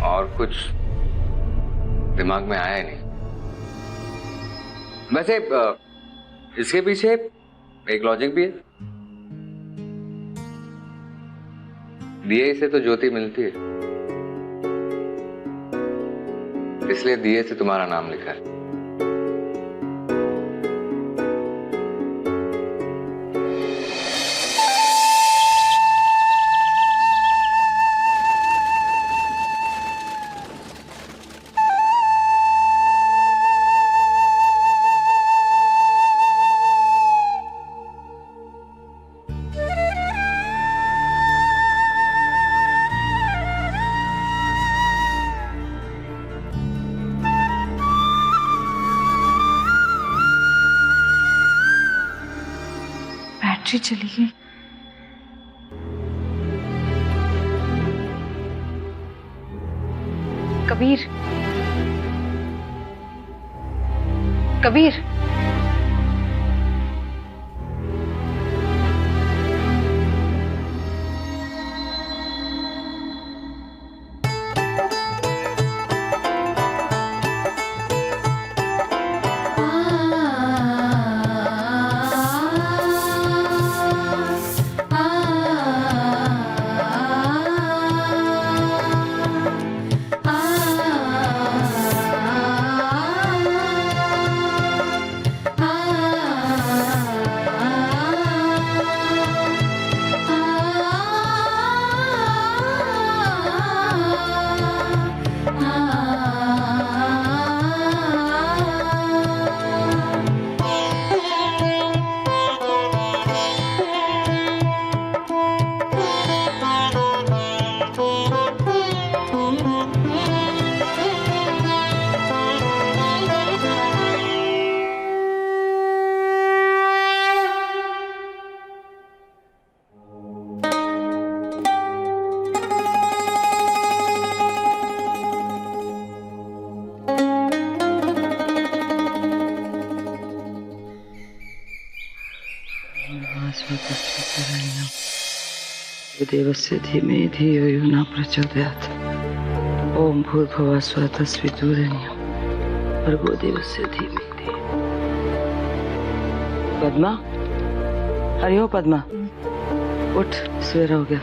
और कुछ दिमाग में आया ही नहीं। वैसे इसके पीछे एक लॉजिक भी है। दिए से तो ज्योति मिलती है, इसलिए दिए से तुम्हारा नाम लिखा है। बैटरी चली गई। कबीर, कबीर, देवस्य धीमे धियो यो न प्रचोदयात्। ओम भूर्भुवः स्वः तस्वितुर्वरेण्यं भर्गो देवस्य धीमहि। पद्मा, अरे हो पद्मा, उठ, सवेरा हो गया।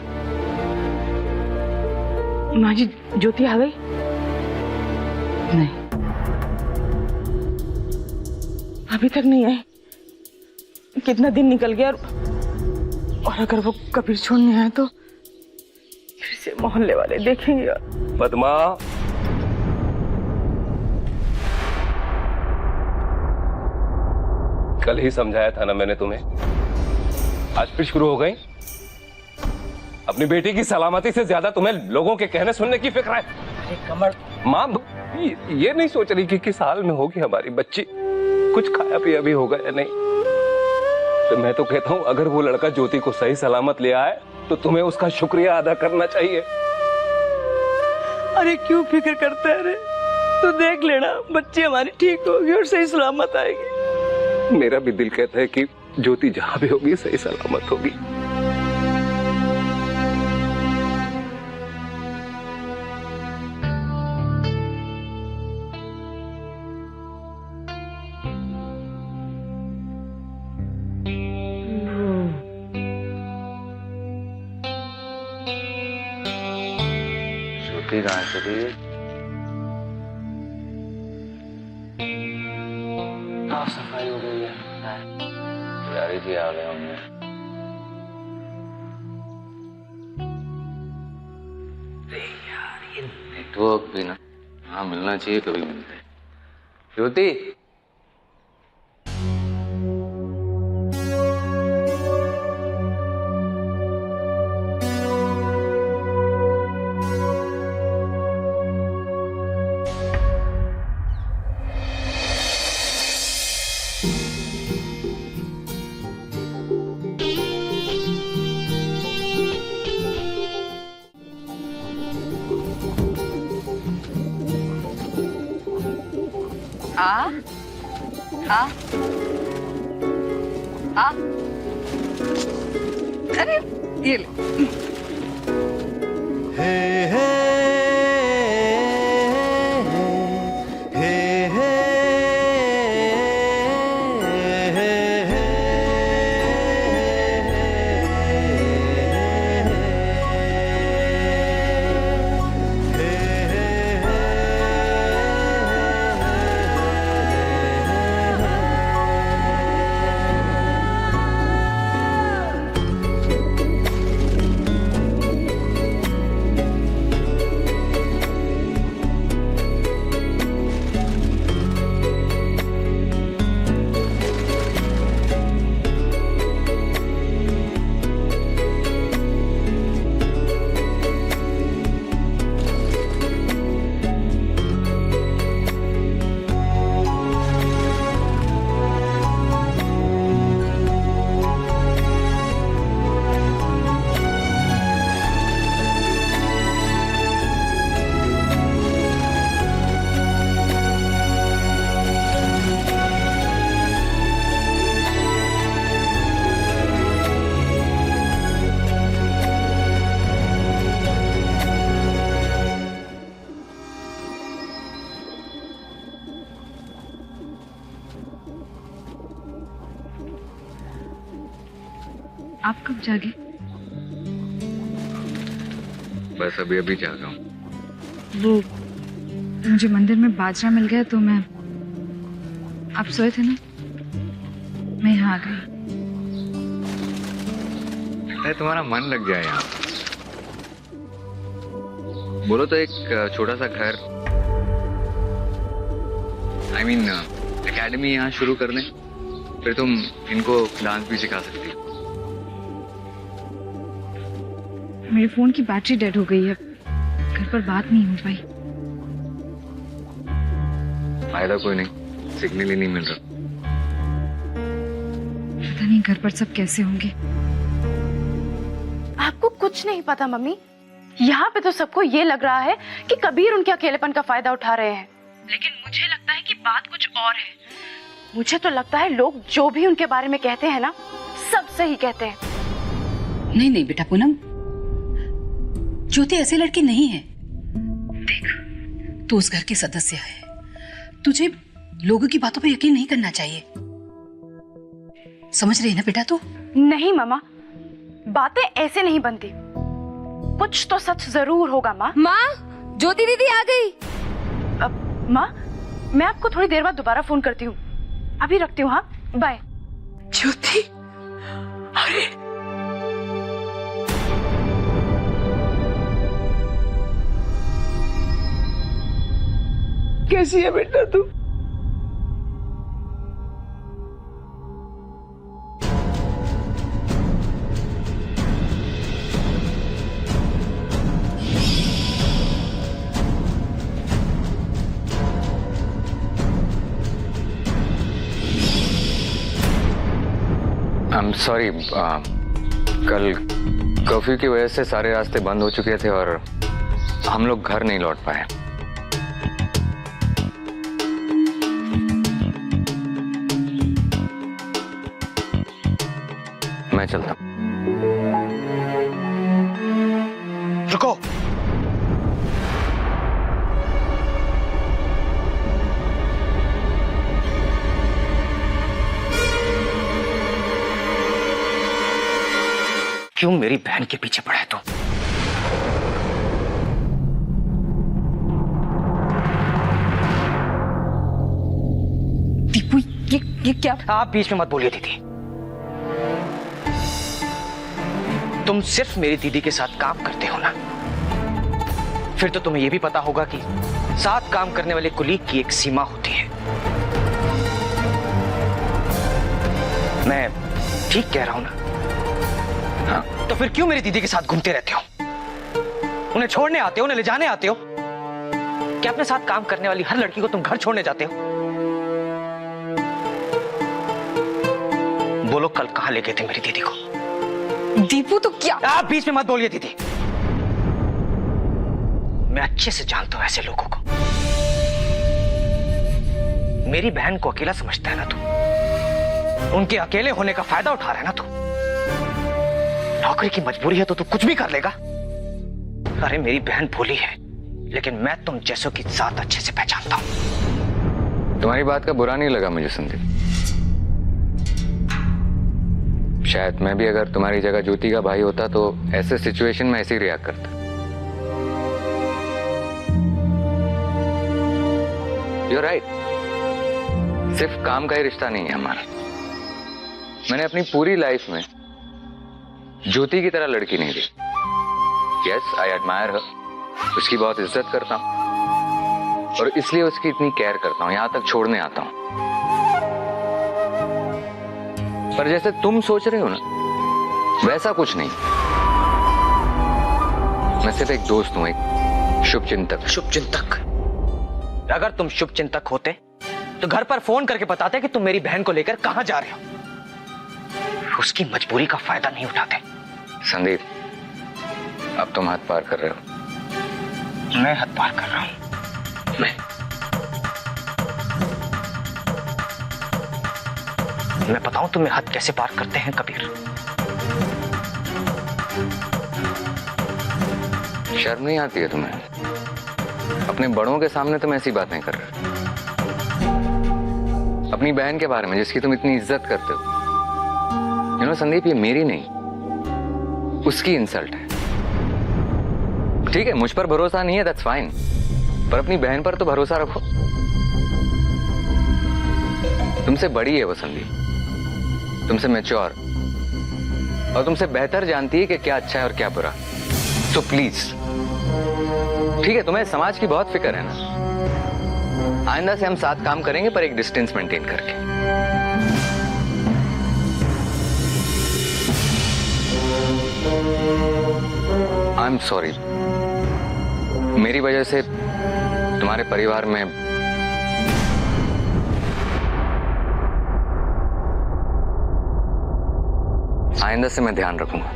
माँ जी, ज्योति आ गई? नहीं, अभी तक नहीं आई। कितना दिन निकल गया, और अगर वो कबीर छोड़ने आए तो फिर से मोहल्ले वाले देखेंगे। पद्मा, कल ही समझाया था ना मैंने तुम्हें, आज फिर शुरू हो गई। अपनी बेटी की सलामती से ज्यादा तुम्हें लोगों के कहने सुनने की फिक्र है। अरे कमल, माँ ये नहीं सोच रही कि किस हाल में होगी हमारी बच्ची, कुछ खाया पिया भी होगा या नहीं। तो मैं तो कहता हूँ अगर वो लड़का ज्योति को सही सलामत ले आए तो तुम्हें उसका शुक्रिया अदा करना चाहिए। अरे क्यों फिक्र करता है रे? तू देख लेना, बच्ची हमारी ठीक होगी और सही सलामत आएगी। मेरा भी दिल कहता है कि ज्योति जहां भी होगी सही सलामत होगी। ज्योति कहाँ चली गई? साफ सफाई हो गई है। पुजारी जी आ गए होंगे। नेटवर्क भी ना, हाँ मिलना चाहिए, कभी मिलते हैं। ज्योति, अरे ये ले। आप कब जागे? बस अभी अभी जागा हूँ। वो मुझे मंदिर में बाजरा मिल गया तो मैं, आप सोए थे ना, मैं यहाँ आ गई। अरे तुम्हारा मन लग गया यहाँ। बोलो तो एक छोटा सा घर, I mean, एकेडमी यहाँ शुरू कर दें, फिर तुम इनको डांस भी सिखा सकती हो। मेरे फोन की बैटरी डेड हो गई है, घर पर बात नहीं हो पाई। फायदा कोई नहीं, सिग्नल ही नहीं मिल रहा। पता नहीं घर पर सब कैसे होंगे। आपको कुछ नहीं पता मम्मी, यहाँ पे तो सबको ये लग रहा है कि कबीर उनके अकेलेपन का फायदा उठा रहे हैं, लेकिन मुझे लगता है कि बात कुछ और है। मुझे तो लगता है लोग जो भी उनके बारे में कहते हैं ना, सब सही कहते हैं। नहीं नहीं बेटा पूनम, ज्योति ऐसी लड़की नहीं है। देख, तू उस घर की सदस्य है, तुझे लोगों की बातों पे यकीन नहीं करना चाहिए। समझ रही है ना बेटा तू? नहीं मामा, बातें ऐसे नहीं बनती, कुछ तो सच जरूर होगा माँ। माँ, ज्योति दीदी आ गई। माँ, मैं आपको थोड़ी देर बाद दोबारा फोन करती हूँ, अभी रखती हूँ। हाँ, बाय। ज्योति, अरे कैसी है बेटा तू? आई एम सॉरी, कल कर्फ्यू की वजह से सारे रास्ते बंद हो चुके थे और हम लोग घर नहीं लौट पाए। मैं चलता हूँ। रुको, क्यों मेरी बहन के पीछे पड़ा है तू? दीपू, ये क्या? आप बीच में मत बोलिए दीदी। तुम सिर्फ मेरी दीदी के साथ काम करते हो ना, फिर तो तुम्हें यह भी पता होगा कि साथ काम करने वाले कुलीग की एक सीमा होती है। मैं ठीक कह रहा हूं ना? हाँ, तो फिर क्यों मेरी दीदी के साथ घूमते रहते हो? उन्हें छोड़ने आते हो, उन्हें ले जाने आते हो? क्या अपने साथ काम करने वाली हर लड़की को तुम घर छोड़ने जाते हो? बोलो, कल कहां ले गए थे मेरी दीदी को? दीपू तो क्या? आप बीच में मत बोलिए दीदी। मैं अच्छे से जानता हूं ऐसे लोगों को। मेरी बहन को अकेला समझता है ना तू, उनके अकेले होने का फायदा उठा रहा है ना तू। नौकरी की मजबूरी है तो तू कुछ भी कर लेगा। अरे मेरी बहन भोली है, लेकिन मैं तुम जैसों की जात अच्छे से पहचानता हूं। तुम्हारी बात का बुरा नहीं लगा मुझे संदीप। शायद मैं भी अगर तुम्हारी जगह ज्योति का भाई होता तो ऐसे सिचुएशन में ऐसे ही रिएक्ट करता। You're right, सिर्फ काम का ही रिश्ता नहीं है हमारा। मैंने अपनी पूरी लाइफ में ज्योति की तरह लड़की नहीं देखी। यस, आई एडमायर हर, उसकी बहुत इज्जत करता हूं और इसलिए उसकी इतनी केयर करता हूं, यहां तक छोड़ने आता हूं। पर जैसे तुम सोच रहे हो ना, वैसा कुछ नहीं। मैं सिर्फ एक दोस्त हूं, एक शुभचिंतक। शुभचिंतक? अगर तुम शुभचिंतक होते तो घर पर फोन करके बताते कि तुम मेरी बहन को लेकर कहां जा रहे हो। उसकी मजबूरी का फायदा नहीं उठाते। संदीप, अब तुम हद पार कर रहे हो। मैं हद पार कर रहा हूं। मैं बताऊं तुम्हें हद कैसे पार करते हैं कबीर? शर्म नहीं आती है तुम्हें? अपने बड़ों के सामने तुम ऐसी बातें कर रहे हो। अपनी बहन के बारे में जिसकी तुम इतनी इज्जत करते हो। संदीप, ये मेरी नहीं, उसकी इंसल्ट है। ठीक है, मुझ पर भरोसा नहीं है, दैट्स फाइन, पर अपनी बहन पर तो भरोसा रखो। तुमसे बड़ी है वो संदीप, तुमसे मैच्योर, और तुमसे बेहतर जानती है कि क्या अच्छा है और क्या बुरा। सो प्लीज, ठीक है, तुम्हें समाज की बहुत फिक्र है ना, आइंदा से हम साथ काम करेंगे पर एक डिस्टेंस मेंटेन करके। आई एम सॉरी, मेरी वजह से तुम्हारे परिवार में आइंदा से मैं ध्यान रखूंगा।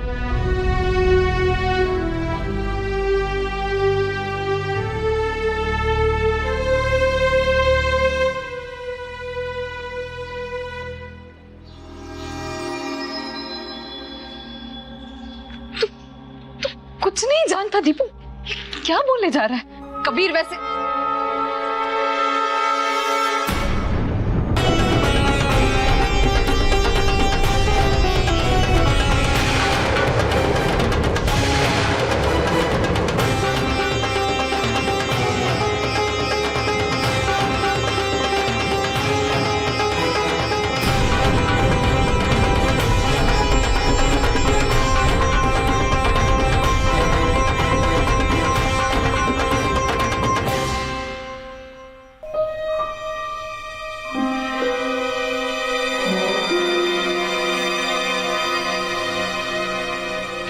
कुछ नहीं जानता दीपू, क्या बोले जा रहा है कबीर? वैसे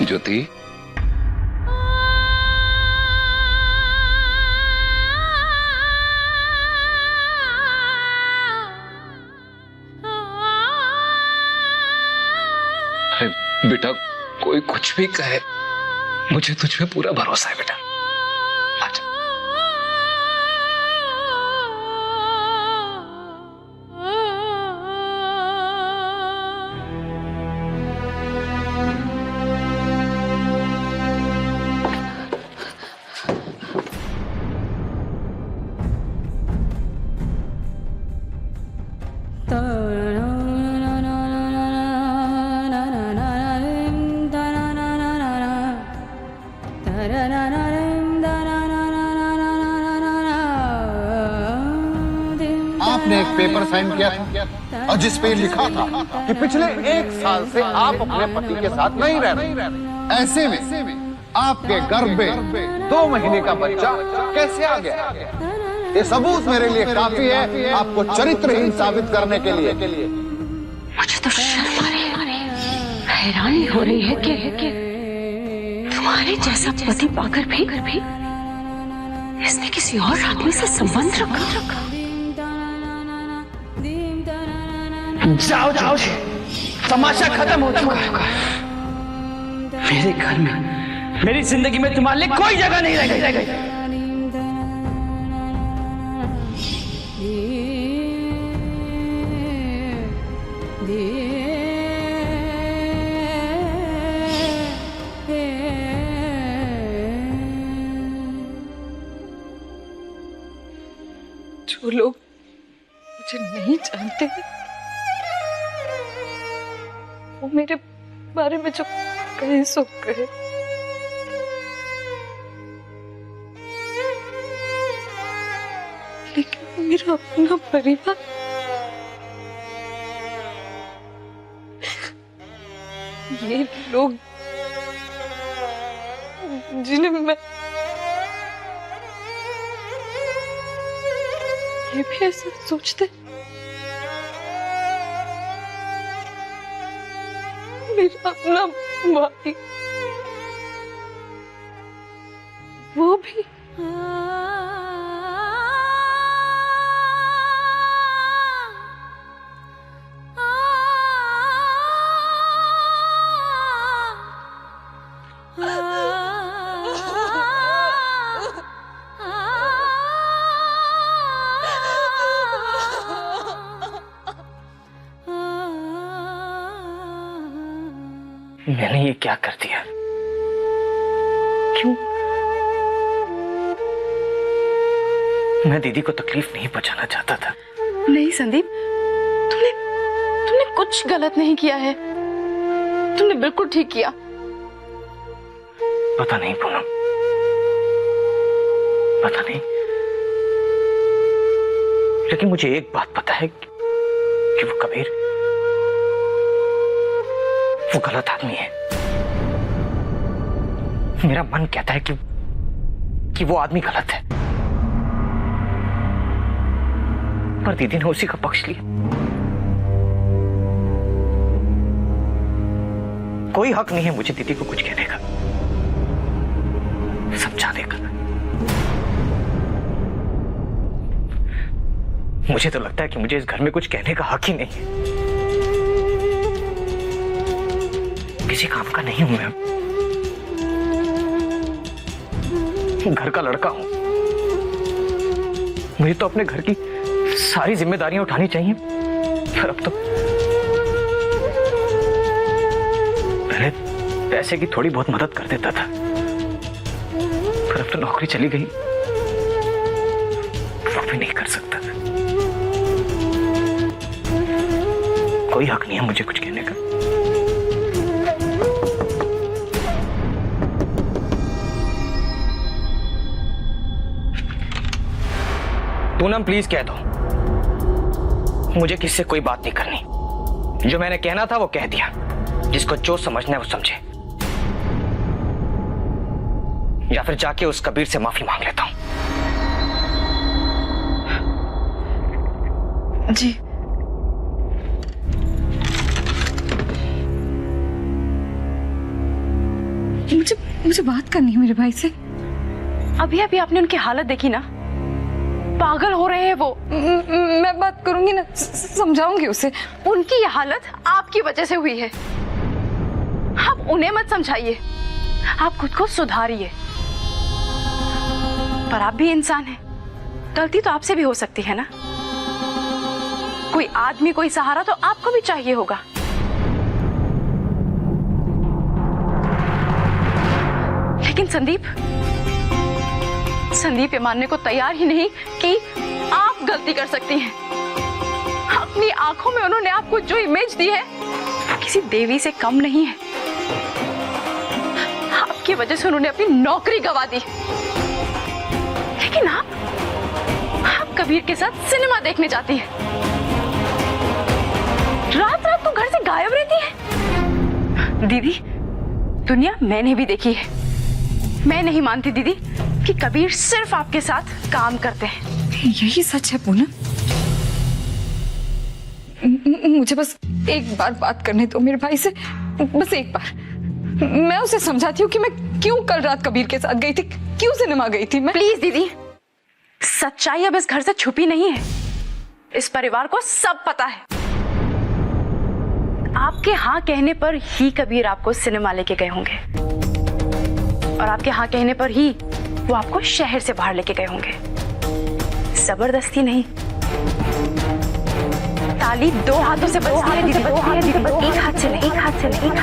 ज्योति, बेटा कोई कुछ भी कहे, मुझे तुझ पे पूरा भरोसा है बेटा। आजा। आपने एक पेपर साइन किया था और जिस पे लिखा था कि पिछले 1 साल से आप अपने पति के साथ नहीं रह रहे। ऐसे में आपके गर्भ में 2 महीने का बच्चा कैसे आ गया? ये सबूत मेरे लिए काफी है आपको चरित्रहीन साबित करने के लिए। मुझे तो शर्म आ रही है, हैरानी हो रही है कि तुम्हारे जैसा पति पाकर भी इसने किसी और आदमी से संबंध रखा। जाओ जाओ, तमाशा खत्म हो चुका है। मेरे घर में, मेरी जिंदगी में तुम्हारे लिए कोई जगह नहीं रह गई। जो लोग मुझे नहीं जानते वो मेरे बारे में जो कहे सो कहे, लेकिन मेरा अपना परिवार, ये लोग जिन्हें मैं, ये भी ऐसा सोचते। मेरा अपना भाई, वो भी मैंने ये क्या कर दिया? क्यों? मैं दीदी को तकलीफ नहीं पहुंचाना चाहता था। नहीं संदीप, तुमने कुछ गलत नहीं किया है, तुमने बिल्कुल ठीक किया। पता नहीं पूनम, पता नहीं, लेकिन मुझे एक बात पता है कि वो कबीर, वो गलत आदमी है। मेरा मन कहता है कि वो आदमी गलत है, पर दीदी ने उसी का पक्ष लिया। कोई हक नहीं है मुझे दीदी को कुछ कहने का, समझा देगा। मुझे तो लगता है कि मुझे इस घर में कुछ कहने का हक ही नहीं है। किसी काम का नहीं हूं मैं, घर का लड़का हूं। मुझे तो अपने घर की सारी जिम्मेदारियां उठानी चाहिए, पर अब तो पहले पैसे की थोड़ी बहुत मदद कर देता था, पर अब तो नौकरी चली गई, वो भी नहीं कर सकता। कोई हक नहीं है मुझे कुछ कहने का। पूनम प्लीज कह दो, मुझे किससे कोई बात नहीं करनी। जो मैंने कहना था वो कह दिया, जिसको जो समझना है वो समझे, या फिर जाके उस कबीर से माफी मांग लेता हूं। जी मुझे बात करनी है मेरे भाई से। अभी अभी आपने उनकी हालत देखी ना, पागल हो रहे हैं वो। मैं बात करूंगी ना, समझाऊंगी उसे। उनकी ये हालत आपकी वजह से हुई है, आप उन्हें मत समझाइए, आप खुद को सुधारिए। पर आप भी इंसान हैं, गलती तो आपसे भी हो सकती है ना। कोई आदमी, कोई सहारा तो आपको भी चाहिए होगा। लेकिन संदीप ये मानने को तैयार ही नहीं कि आप गलती कर सकती हैं। अपनी आंखों में उन्होंने आपको जो इमेज दी है वो किसी देवी से कम नहीं है। आपकी वजह से उन्होंने अपनी नौकरी गंवा दी। लेकिन आप कबीर के साथ सिनेमा देखने जाती हैं, रात रात तो घर से गायब रहती है। दीदी, दुनिया मैंने भी देखी है। मैं नहीं मानती दीदी कि कबीर सिर्फ आपके साथ काम करते हैं। यही सच है पूनम। मुझे बस एक बार बात करने दो मेरे भाई से, बस एक बार। मैं उसे समझाती हूँ कि मैं क्यों कल रात कबीर के साथ गई थी, क्यों सिनेमा गई थी मैं। प्लीज दीदी, सच्चाई अब इस घर से छुपी नहीं है। इस परिवार को सब पता है। आपके हाँ कहने पर ही कबीर आपको सिनेमा लेके गए होंगे, और आपके हाँ कहने पर ही वो आपको शहर से बाहर लेके गए होंगे। जबरदस्ती नहीं, ताली दो हाथों से बजती है दीदी, एक हाथ से नहीं, एक हाथ से नहीं, एक